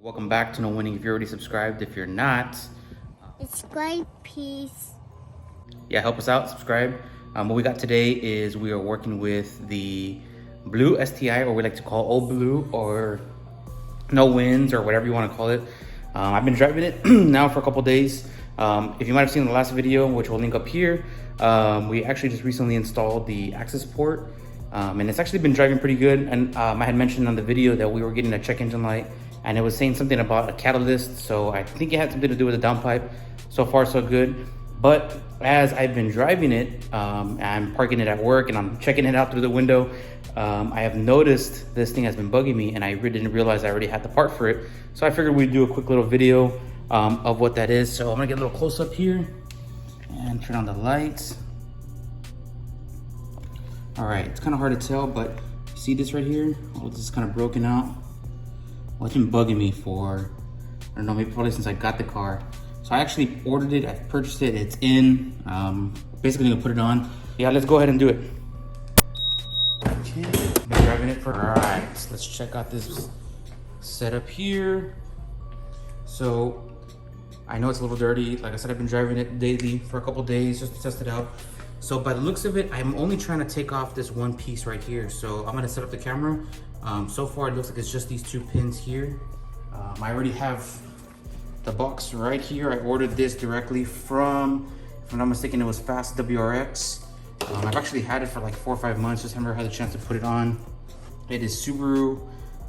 Welcome back to No Winning. If you're already subscribed, if you're not, Subscribe, please. yeah, help us out, subscribe. What we got today is we are working with the blue STi, or we like to call old blue, or no winds, or whatever you want to call it. I've been driving it now for a couple days. If you might have seen the last video, which we'll link up here, we actually just recently installed the access port, and it's actually been driving pretty good. And I had mentioned on the video that we were getting a check engine light, and it was saying something about a catalyst, so I think it had something to do with the downpipe. So far so good. But as I've been driving it, I'm parking it at work and I'm checking it out through the window, I have noticed this thing has been bugging me, and I really didn't realize I already had the part for it. So I figured we'd do a quick little video of what that is. So I'm gonna get a little close up here and turn on the lights. All right, it's kind of hard to tell, but see this right here? Oh, this is kind of broken out. Well, it's been bugging me for, I don't know, maybe probably since I got the car. So I actually ordered it, I've purchased it, it's in. Basically gonna put it on. Yeah, let's go ahead and do it. Okay, been driving it for, all right, let's check out this setup here. So I know it's a little dirty. Like I said, I've been driving it daily for a couple days just to test it out. So by the looks of it, I'm only trying to take off this one piece right here. So I'm gonna set up the camera. So far it looks like it's just these two pins here. I already have the box right here. I ordered this directly from, if I'm not mistaken, it was fastwrx. I've actually had it for like 4 or 5 months, just haven't had a chance to put it on. It is Subaru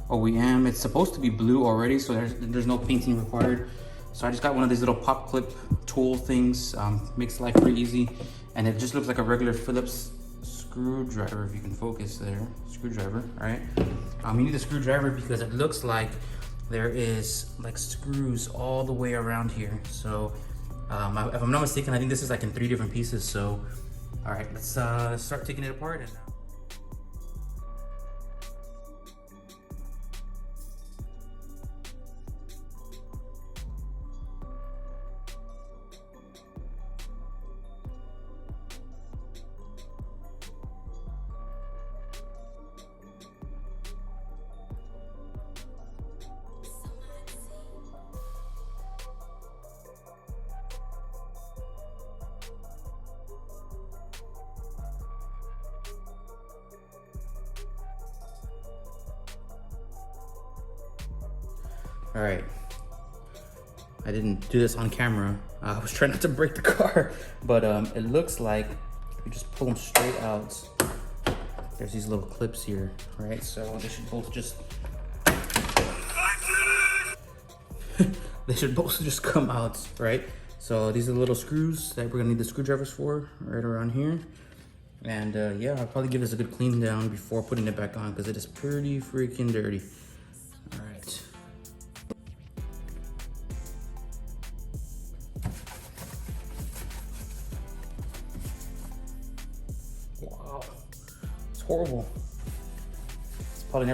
OEM. It's supposed to be blue already, so there's no painting required. So I just got one of these little pop clip tool things, makes life pretty easy. And it just looks like a regular Phillips screwdriver, if you can focus there, screwdriver, right? You need a screwdriver because it looks like there is like screws all the way around here. So if I'm not mistaken, I think this is like in 3 different pieces. So, all right, let's start taking it apart. And all right, I didn't do this on camera. I was trying not to break the car, but it looks like you just pull them straight out. There's these little clips here, right? So they should both just, they should both just come out, right? So these are the little screws that we're gonna need the screwdrivers for, right around here. And yeah, I'll probably give this a good clean down before putting it back on, because it is pretty freaking dirty. All right. Wow, it's horrible. It's probably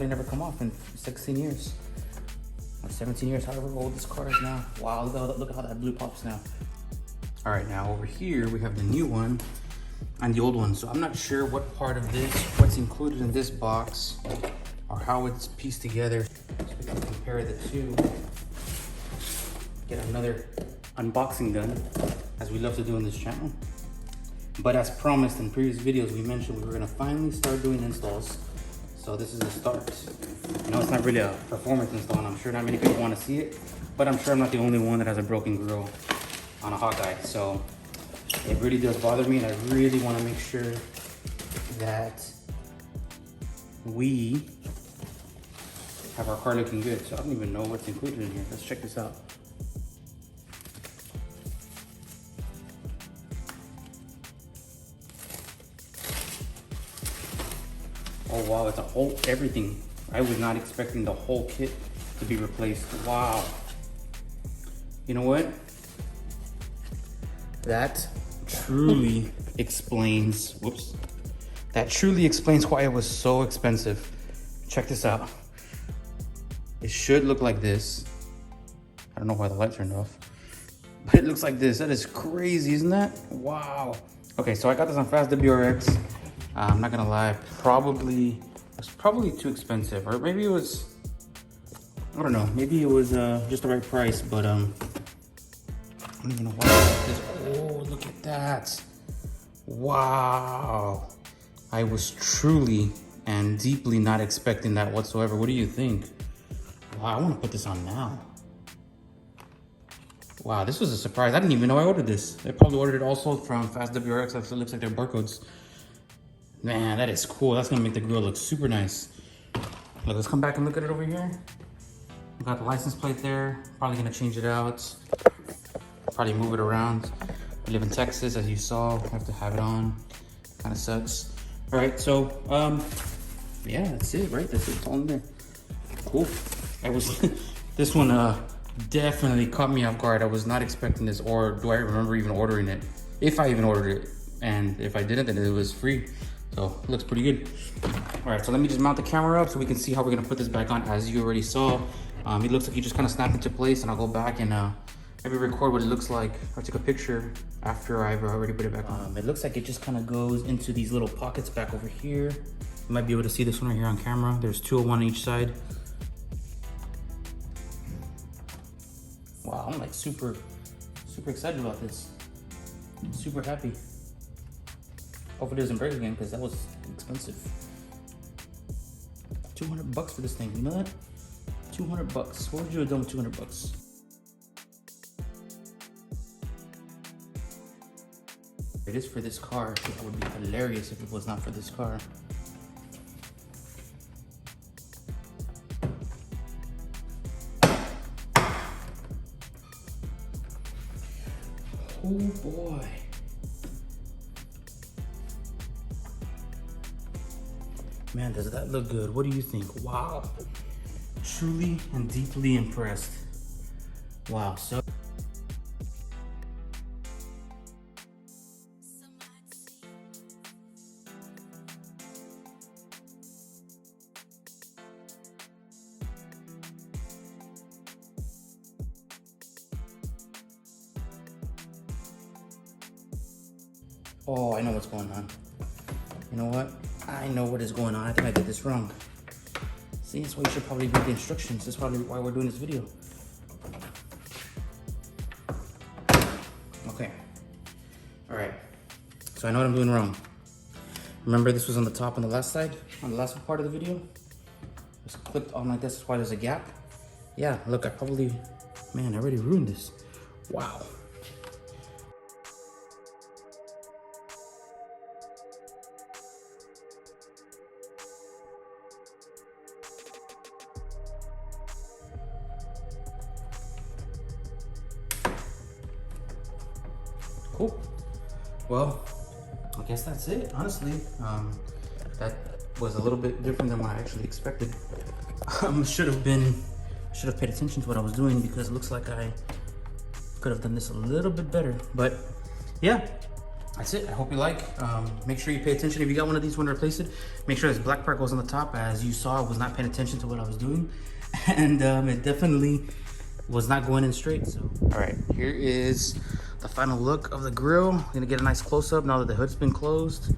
never come off in 16 years or 17 years, however old this car is now. Wow, look at how that blue pops now. All right, now over here we have the new one and the old one. So I'm not sure what part of this, what's included in this box, or how it's pieced together. So we can compare the two. Get another unboxing done, as we love to do on this channel. But as promised in previous videos, we mentioned we were gonna finally start doing installs. So this is the start. I know it's not really a performance install, and I'm sure not many people wanna see it, but I'm sure I'm not the only one that has a broken grill on a Hawkeye. So it really does bother me, and I really wanna make sure that we have our car looking good. So I don't even know what's included in here. Let's check this out. Oh wow, it's a whole everything. I was not expecting the whole kit to be replaced. Wow. You know what? That truly explains, whoops. That truly explains why it was so expensive. Check this out. It should look like this. I don't know why the light turned off, but it looks like this. That is crazy, isn't that? Wow. Okay, so I got this on fastwrx. I'm not gonna lie, it was probably too expensive, or maybe it was I don't know, maybe it was just the right price, but I don't even know why I like this. Oh, look at that. Wow. I was truly and deeply not expecting that whatsoever. What do you think? Wow, I want to put this on now. Wow, this was a surprise. I didn't even know I ordered this. I probably ordered it also from fastwrx. It looks like they're barcodes. Man, that is cool. That's gonna make the grill look super nice. Look, let's come back and look at it over here. We got the license plate there. Probably gonna change it out. Probably move it around. We live in Texas, as you saw. We have to have it on. Kind of sucks. All right, so yeah, that's it, right? That's it. It's all in there. Cool. I was this one definitely caught me off guard. I was not expecting this, or do I remember even ordering it? If I even ordered it, and if I didn't, then it was free. So it looks pretty good. All right, so let me just mount the camera up so we can see how we're gonna put this back on. As you already saw, it looks like you just kind of snap into place, and I'll go back and maybe record what it looks like, or take a picture after I've already put it back on. It looks like it just kind of goes into these little pockets back over here. You might be able to see this one right here on camera. There's 2 of 1 on each side. Wow, I'm like super excited about this. Super happy. Hope it doesn't break again, because that was expensive. $200 for this thing, you know that? $200. What would you have done with $200? It is for this car. It would be hilarious if it was not for this car. Oh boy. Man, does that look good? What do you think? Wow. Truly and deeply impressed. Wow, so. Oh, I know what's going on. You know what? I know what is going on. I think I did this wrong. See, that's why you should probably read the instructions. That's probably why we're doing this video. Okay. All right. So I know what I'm doing wrong. Remember, this was on the top on the last side, on the last part of the video? It's clipped on like this. That's why there's a gap. Yeah, look, I probably, man, I already ruined this. Wow. Cool. Well, I guess that's it, honestly. That was a little bit different than what I actually expected. Should have paid attention to what I was doing, because it looks like I could have done this a little bit better. But yeah, that's it. I hope you like. Make sure you pay attention. If you got one of these, want to replace it, make sure this black part goes on the top. As you saw, I was not paying attention to what I was doing, and it definitely was not going in straight. So, all right, here is the final look of the grill. I'm gonna get a nice close-up now that the hood's been closed.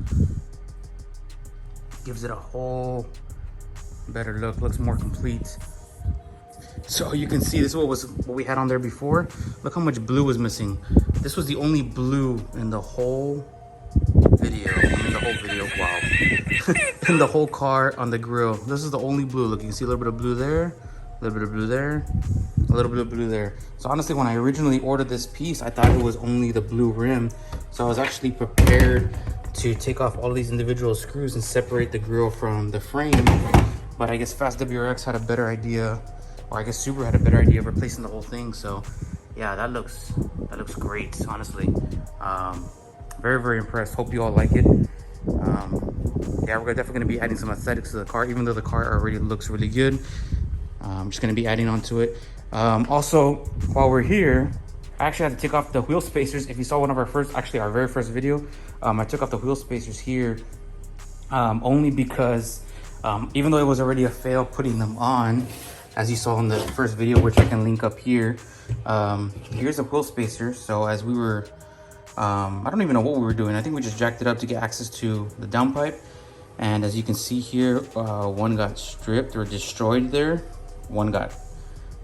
Gives it a whole better look, looks more complete. So you can see this is what we had on there before. Look how much blue was missing. This was the only blue in the whole video. Wow. In the whole car on the grill. This is the only blue. Look, you can see a little bit of blue there, a little bit of blue there, a little bit of blue there. So honestly, when I originally ordered this piece, I thought it was only the blue rim. So I was actually prepared to take off all these individual screws and separate the grill from the frame. But I guess fastwrx had a better idea, or I guess Subaru had a better idea of replacing the whole thing. So yeah, that looks great, honestly. Very, very impressed. Hope you all like it. Yeah, we're definitely gonna be adding some aesthetics to the car, even though the car already looks really good. I'm just gonna be adding on to it. Also, while we're here, I actually had to take off the wheel spacers. If you saw one of our very first video, I took off the wheel spacers here only because even though it was already a fail putting them on, as you saw in the first video, which I can link up here, here's a wheel spacer. So as we were, I don't even know what we were doing. I think we just jacked it up to get access to the downpipe. And as you can see here, one got stripped or destroyed there. One got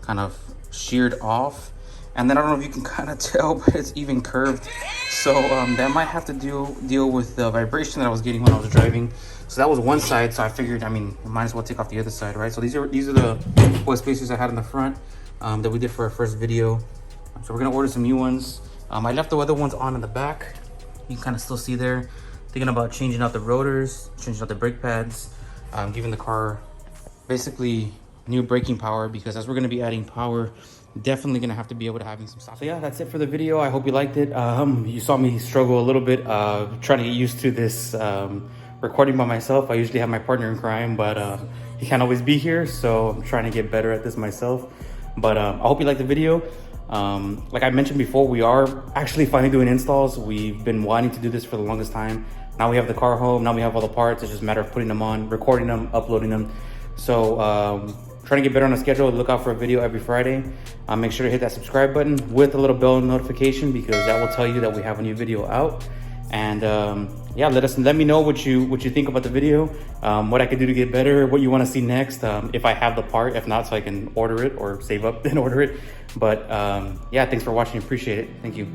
kind of sheared off. And then I don't know if you can kind of tell, but it's even curved. So that might have to deal with the vibration that I was getting when I was driving. So that was one side. So I figured, I mean, we might as well take off the other side, right? So these are the oil spacers I had in the front that we did for our first video. So we're gonna order some new ones. I left the other ones on in the back. You can kind of still see there. Thinking about changing out the rotors, changing out the brake pads, giving the car basically new braking power, because as we're gonna be adding power, definitely gonna have to be able to having some stuff. So yeah, that's it for the video. I hope you liked it. You saw me struggle a little bit trying to get used to this recording by myself. I usually have my partner in crime, but he can't always be here, so I'm trying to get better at this myself. But I hope you liked the video. Like I mentioned before, we are actually finally doing installs. We've been wanting to do this for the longest time. Now we have the car home, now we have all the parts. It's just a matter of putting them on, recording them, uploading them. So trying to get better on the schedule. Look out for a video every Friday. Make sure to hit that subscribe button with a little bell notification, because that will tell you that we have a new video out. And yeah, let me know what you think about the video, what I could do to get better, what you want to see next, if I have the part. If not, so I can order it or save up and order it. But yeah, thanks for watching. Appreciate it. Thank you.